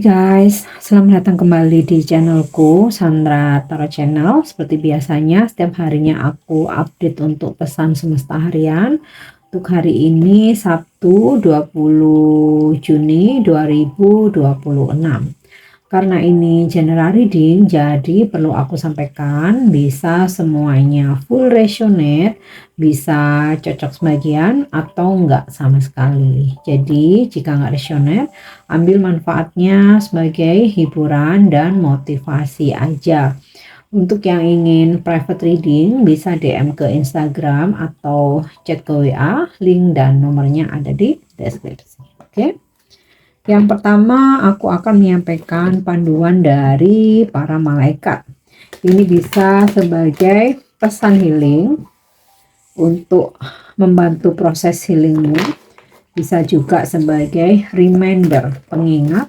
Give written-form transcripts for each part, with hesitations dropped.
Guys, selamat datang kembali di channelku Sandra Tarot Channel. Seperti biasanya setiap harinya aku update untuk pesan semesta harian. Untuk hari ini Sabtu 20 Juni 2026. Karena ini general reading, jadi perlu aku sampaikan, bisa semuanya full resonate, bisa cocok sebagian atau enggak sama sekali. Jadi jika enggak resonate, ambil manfaatnya sebagai hiburan dan motivasi aja. Untuk yang ingin private reading bisa DM ke Instagram atau chat ke WA, link dan nomornya ada di deskripsi. Oke. Yang pertama, aku akan menyampaikan panduan dari para malaikat. Ini bisa sebagai pesan healing untuk membantu proses healingmu. Bisa juga sebagai reminder, pengingat,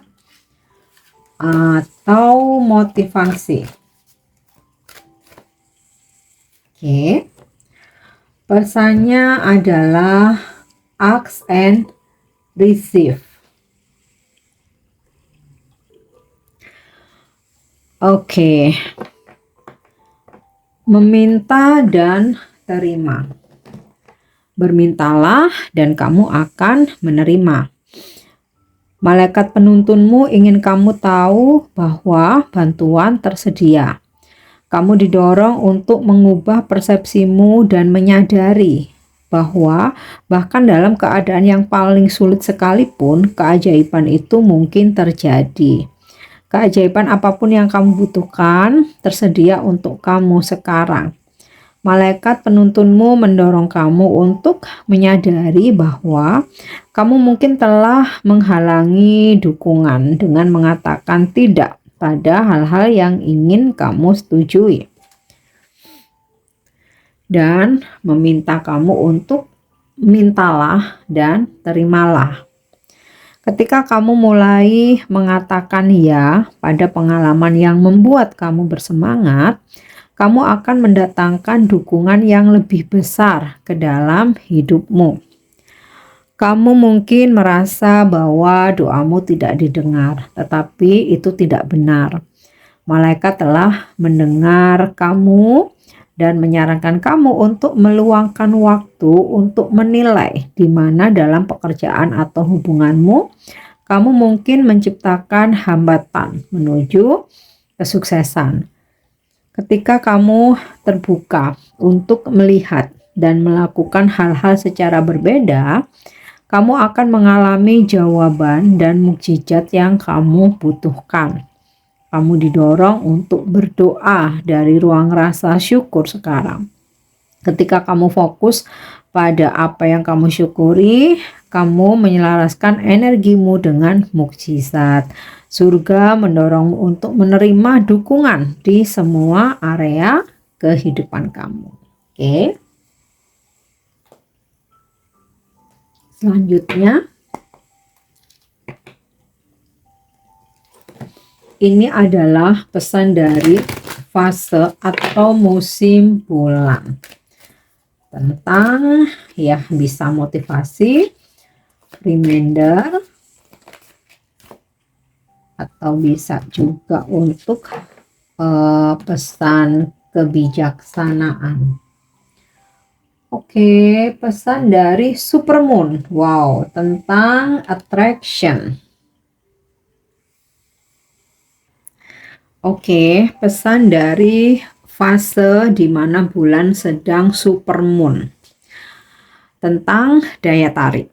atau motivasi. Oke. Pesannya adalah ask and receive. Oke, meminta dan terima. Bermintalah dan kamu akan menerima. Malaikat penuntunmu ingin kamu tahu bahwa bantuan tersedia. Kamu didorong untuk mengubah persepsimu dan menyadari bahwa bahkan dalam keadaan yang paling sulit sekalipun, keajaiban itu mungkin terjadi. Keajaiban apapun yang kamu butuhkan tersedia untuk kamu sekarang. Malaikat penuntunmu mendorong kamu untuk menyadari bahwa kamu mungkin telah menghalangi dukungan dengan mengatakan tidak pada hal-hal yang ingin kamu setujui. Dan meminta kamu untuk mintalah dan terimalah. Ketika kamu mulai mengatakan ya pada pengalaman yang membuat kamu bersemangat, kamu akan mendatangkan dukungan yang lebih besar ke dalam hidupmu. Kamu mungkin merasa bahwa doamu tidak didengar, tetapi itu tidak benar. Malaikat telah mendengar kamu dan menyarankan kamu untuk meluangkan waktu untuk menilai di mana dalam pekerjaan atau hubunganmu kamu mungkin menciptakan hambatan menuju kesuksesan. Ketika kamu terbuka untuk melihat dan melakukan hal-hal secara berbeda, kamu akan mengalami jawaban dan mukjizat yang kamu butuhkan. Kamu didorong untuk berdoa dari ruang rasa syukur sekarang. Ketika kamu fokus pada apa yang kamu syukuri, kamu menyelaraskan energimu dengan mukjizat. Surga mendorongmu untuk menerima dukungan di semua area kehidupan kamu. Oke. Selanjutnya, ini adalah pesan dari fase atau musim bulan. Tentang ya bisa motivasi, reminder, atau bisa juga untuk pesan kebijaksanaan. Oke, pesan dari Supermoon. Wow, tentang attraction. Oke, pesan dari fase di mana bulan sedang supermoon tentang daya tarik.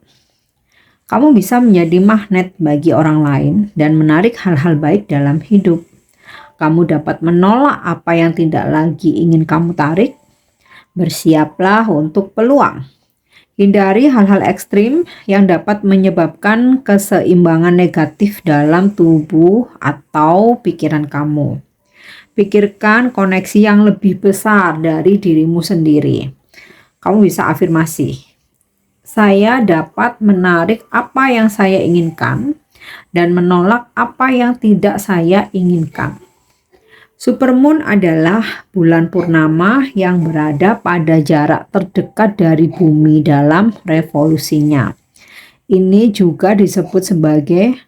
Kamu bisa menjadi magnet bagi orang lain dan menarik hal-hal baik dalam hidup. Kamu dapat menolak apa yang tidak lagi ingin kamu tarik. Bersiaplah untuk peluang. Hindari hal-hal ekstrim yang dapat menyebabkan keseimbangan negatif dalam tubuh atau pikiran kamu. Pikirkan koneksi yang lebih besar dari dirimu sendiri. Kamu bisa afirmasi, saya dapat menarik apa yang saya inginkan dan menolak apa yang tidak saya inginkan. Supermoon adalah bulan purnama yang berada pada jarak terdekat dari bumi dalam revolusinya. Ini juga disebut sebagai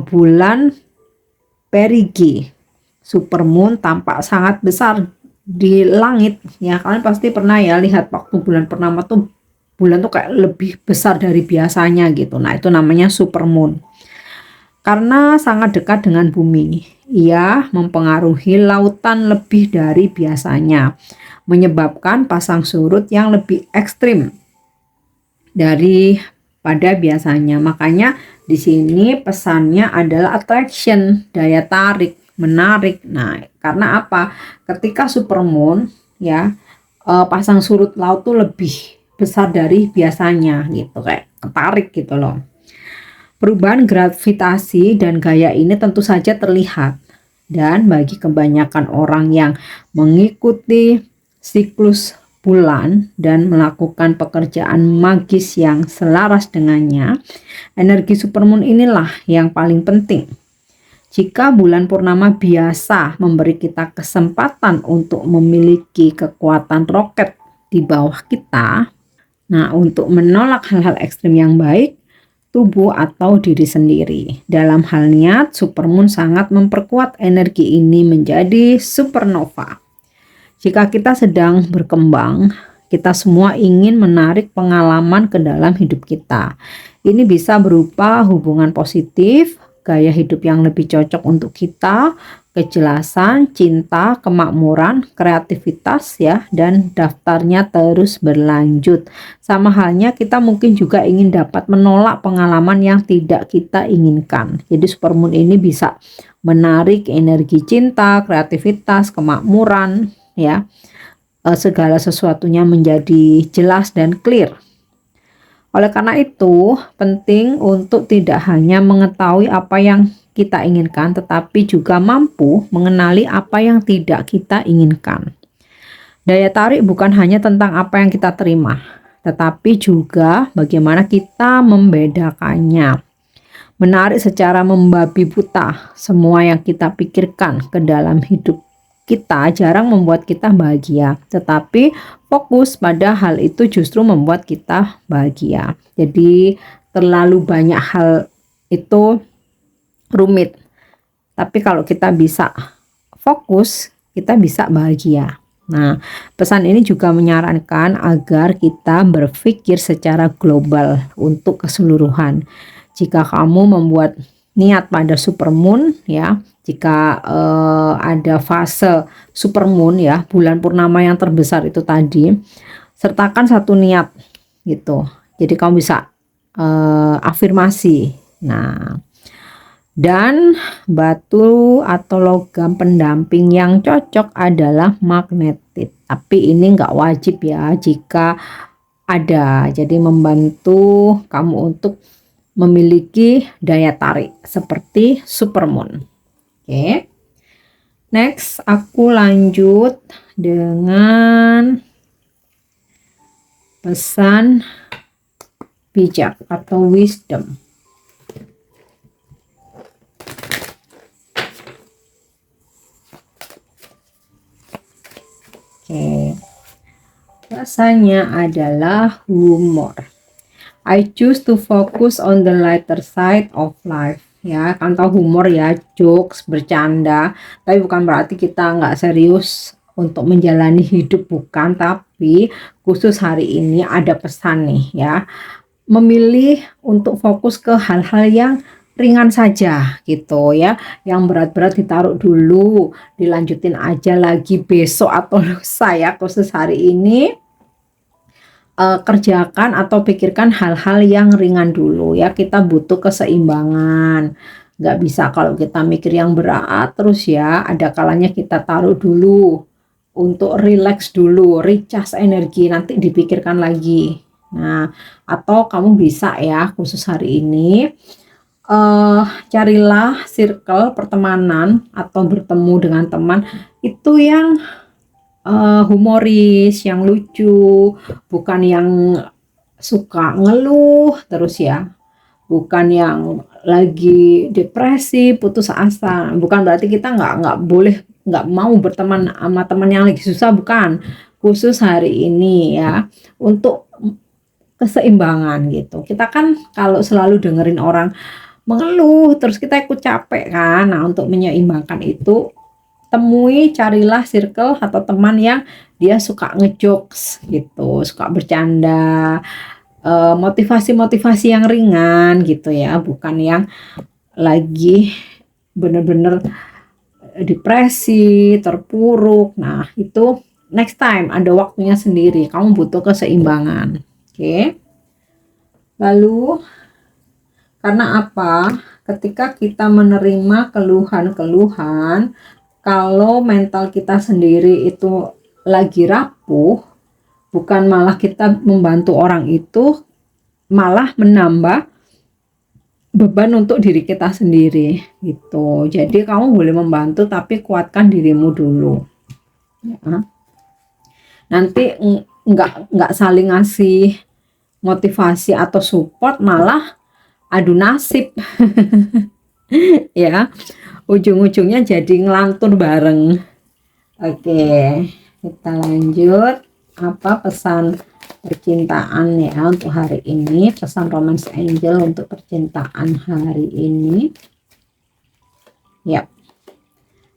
bulan perigi, supermoon tampak sangat besar di langit ya. Kalian pasti pernah ya lihat waktu bulan purnama tuh bulan tuh kayak lebih besar dari biasanya gitu. Nah, itu namanya supermoon. Karena sangat dekat dengan bumi, ia mempengaruhi lautan lebih dari biasanya, menyebabkan pasang surut yang lebih ekstrim dari pada biasanya. Makanya di sini pesannya adalah attraction, daya tarik, menarik. Nah, karena apa? Ketika supermoon ya, pasang surut laut tuh lebih besar dari biasanya gitu, kayak ketarik gitu loh. Perubahan gravitasi dan gaya ini tentu saja terlihat, dan bagi kebanyakan orang yang mengikuti siklus bulan dan melakukan pekerjaan magis yang selaras dengannya, energi supermoon inilah yang paling penting. Jika bulan purnama biasa memberi kita kesempatan untuk memiliki kekuatan roket di bawah kita, nah untuk menolak hal-hal ekstrim yang baik, tubuh atau diri sendiri. Dalam hal niat, supermoon sangat memperkuat energi ini menjadi supernova. Jika kita sedang berkembang, kita semua ingin menarik pengalaman ke dalam hidup kita. Ini bisa berupa hubungan positif, gaya hidup yang lebih cocok untuk kita, kejelasan, cinta, kemakmuran, kreativitas ya, dan daftarnya terus berlanjut. Sama halnya kita mungkin juga ingin dapat menolak pengalaman yang tidak kita inginkan. Jadi supermoon ini bisa menarik energi cinta, kreativitas, kemakmuran ya. Segala sesuatunya menjadi jelas dan clear. Oleh karena itu, penting untuk tidak hanya mengetahui apa yang kita inginkan, tetapi juga mampu mengenali apa yang tidak kita inginkan. Daya tarik bukan hanya tentang apa yang kita terima, tetapi juga bagaimana kita membedakannya. Menarik secara membabi buta, semua yang kita pikirkan ke dalam hidup kita jarang membuat kita bahagia, tetapi fokus pada hal itu justru membuat kita bahagia. Jadi terlalu banyak hal itu rumit, tapi kalau kita bisa fokus, kita bisa bahagia. Nah, pesan ini juga menyarankan agar kita berpikir secara global untuk keseluruhan. Jika kamu membuat niat pada supermoon ya, jika ada fase supermoon ya, bulan purnama yang terbesar itu tadi, sertakan satu niat gitu. Jadi kamu bisa afirmasi. Nah, dan batu atau logam pendamping yang cocok adalah magnetit. Tapi ini nggak wajib ya jika ada. Jadi membantu kamu untuk memiliki daya tarik seperti supermoon. Oke. Next, aku lanjut dengan pesan bijak atau wisdom. Oke. Rasanya adalah humor. I choose to focus on the lighter side of life. Ya, kan tahu humor ya, jokes, bercanda. Tapi bukan berarti kita nggak serius untuk menjalani hidup, bukan. Tapi khusus hari ini ada pesan nih ya. Memilih untuk fokus ke hal-hal yang ringan saja gitu ya. Yang berat-berat ditaruh dulu, dilanjutin aja lagi besok atau lusa ya. Khusus hari ini kerjakan atau pikirkan hal-hal yang ringan dulu ya. Kita butuh keseimbangan. Nggak bisa kalau kita mikir yang berat terus ya. Ada kalanya kita taruh dulu untuk relax dulu, recharge energi, nanti dipikirkan lagi. Nah, atau kamu bisa ya khusus hari ini carilah circle pertemanan atau bertemu dengan teman itu yang humoris, yang lucu, bukan yang suka ngeluh terus ya, bukan yang lagi depresi, putus asa. Bukan berarti kita nggak mau berteman sama teman yang lagi susah, bukan. Khusus hari ini ya untuk keseimbangan gitu. Kita kan kalau selalu dengerin orang mengeluh, terus kita ikut capek kan. Nah, untuk menyeimbangkan itu, carilah circle atau teman yang dia suka ngejokes gitu, suka bercanda, motivasi-motivasi yang ringan gitu ya, bukan yang lagi bener-bener depresi, terpuruk. Nah, itu next time, ada waktunya sendiri. Kamu butuh keseimbangan. Oke. Lalu, karena apa? Ketika kita menerima keluhan-keluhan, kalau mental kita sendiri itu lagi rapuh, bukan malah kita membantu orang itu, malah menambah beban untuk diri kita sendiri gitu. Jadi kamu boleh membantu tapi kuatkan dirimu dulu ya. Nanti nggak saling ngasih motivasi atau support, malah adu nasib ya, ujung-ujungnya jadi ngelantur bareng. Oke, kita lanjut. Apa pesan percintaan ya untuk hari ini, pesan romance angel untuk percintaan hari ini? Yap.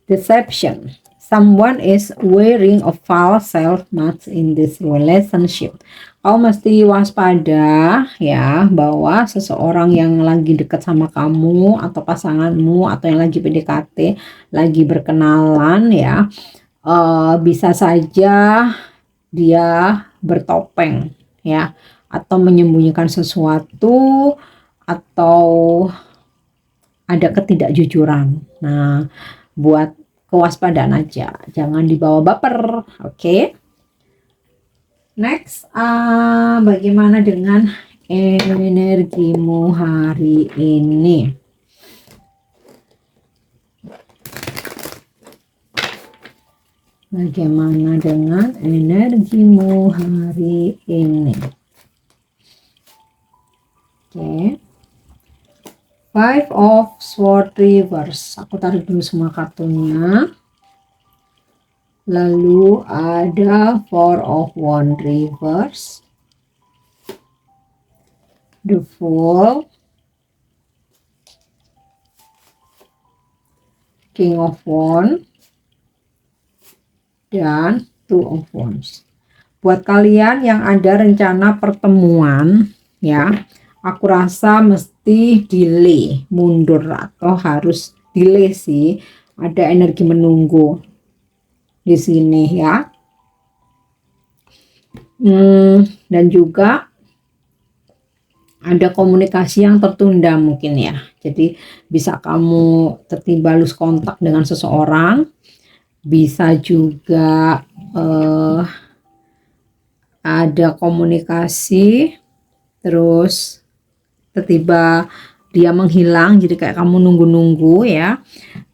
Deception. Someone is wearing a false self-image in this relationship. Kau mesti waspada ya, bahwa seseorang yang lagi dekat sama kamu atau pasanganmu atau yang lagi PDKT, lagi berkenalan ya, bisa saja dia bertopeng ya, atau menyembunyikan sesuatu, atau ada ketidakjujuran. Nah, buat kewaspadaan aja, jangan dibawa baper. Oke. Next, bagaimana dengan energimu hari ini? Bagaimana dengan energimu hari ini? Oke. Five of Swords Reverse. Aku tarik dulu semua kartunya. Lalu ada Four of Wands Reverse, The Fool, King of Wands, dan Two of Wands. Buat kalian yang ada rencana pertemuan ya, aku rasa mesti delay, mundur, atau harus delay sih. Ada energi menunggu di sini ya. Dan juga ada komunikasi yang tertunda mungkin ya. Jadi bisa kamu tertiba lose kontak dengan seseorang. Bisa juga ada komunikasi terus tiba-tiba dia menghilang, jadi kayak kamu nunggu-nunggu ya.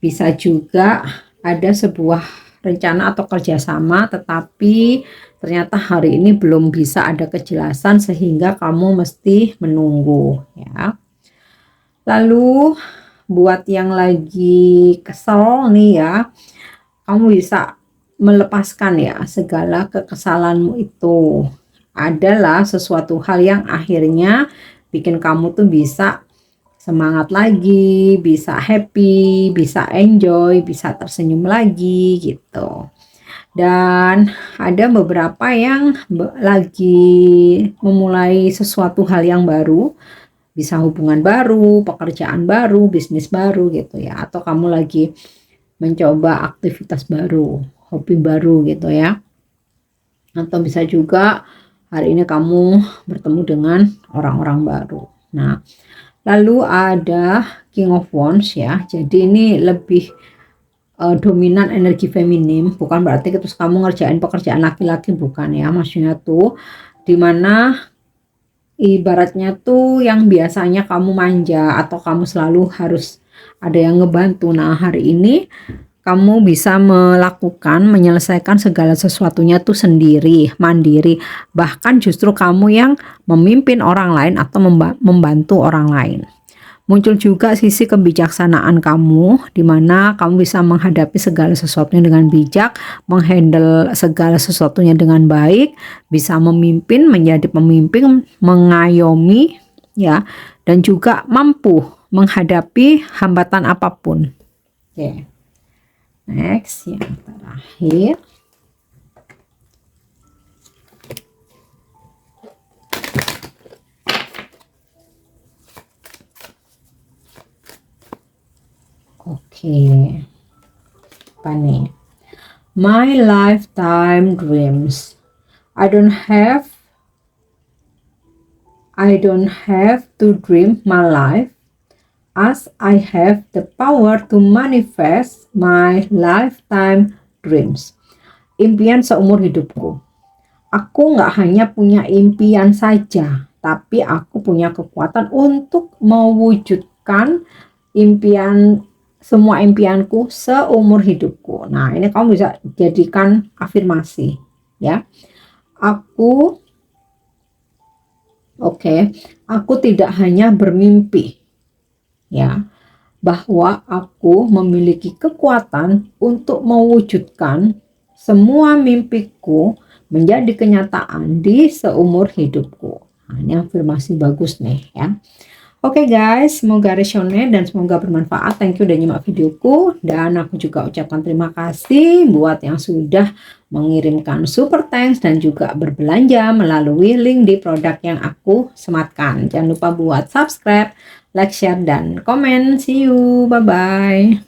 Bisa juga ada sebuah rencana atau kerjasama, tetapi ternyata hari ini belum bisa ada kejelasan sehingga kamu mesti menunggu ya. Lalu buat yang lagi kesel nih ya, kamu bisa melepaskan ya segala kekesalanmu itu. Adalah sesuatu hal yang akhirnya bikin kamu tuh bisa semangat lagi, bisa happy, bisa enjoy, bisa tersenyum lagi gitu. Dan ada beberapa yang lagi memulai sesuatu hal yang baru, bisa hubungan baru, pekerjaan baru, bisnis baru gitu ya, atau kamu lagi mencoba aktivitas baru, hobi baru gitu ya. Atau bisa juga hari ini kamu bertemu dengan orang-orang baru. Nah, lalu ada King of Wands ya. Jadi ini lebih dominan energi feminim, bukan berarti terus kamu ngerjain pekerjaan laki-laki, bukan ya. Maksudnya tuh dimana ibaratnya tuh yang biasanya kamu manja atau kamu selalu harus ada yang ngebantu. Nah, hari ini kamu bisa menyelesaikan segala sesuatunya tuh sendiri, mandiri. Bahkan justru kamu yang memimpin orang lain atau membantu orang lain. Muncul juga sisi kebijaksanaan kamu, di mana kamu bisa menghadapi segala sesuatunya dengan bijak, menghandle segala sesuatunya dengan baik, bisa memimpin, menjadi pemimpin, mengayomi, ya, dan juga mampu menghadapi hambatan apapun. Oke. Next, yang terakhir. Oke. Apa nih? My lifetime dreams. I don't have to dream my life, as I have the power to manifest my lifetime dreams. Impian seumur hidupku. Aku nggak hanya punya impian saja, tapi aku punya kekuatan untuk mewujudkan semua impianku seumur hidupku. Nah, ini kamu bisa jadikan afirmasi, ya. Aku tidak hanya bermimpi, ya, bahwa aku memiliki kekuatan untuk mewujudkan semua mimpiku menjadi kenyataan di seumur hidupku. Nah, ini afirmasi bagus nih, ya. Oke guys, semoga resonate dan semoga bermanfaat. Thank you udah nyimak videoku, dan aku juga ucapkan terima kasih buat yang sudah mengirimkan super thanks dan juga berbelanja melalui link di produk yang aku sematkan. Jangan lupa buat subscribe, like, share, dan komen. See you, bye-bye.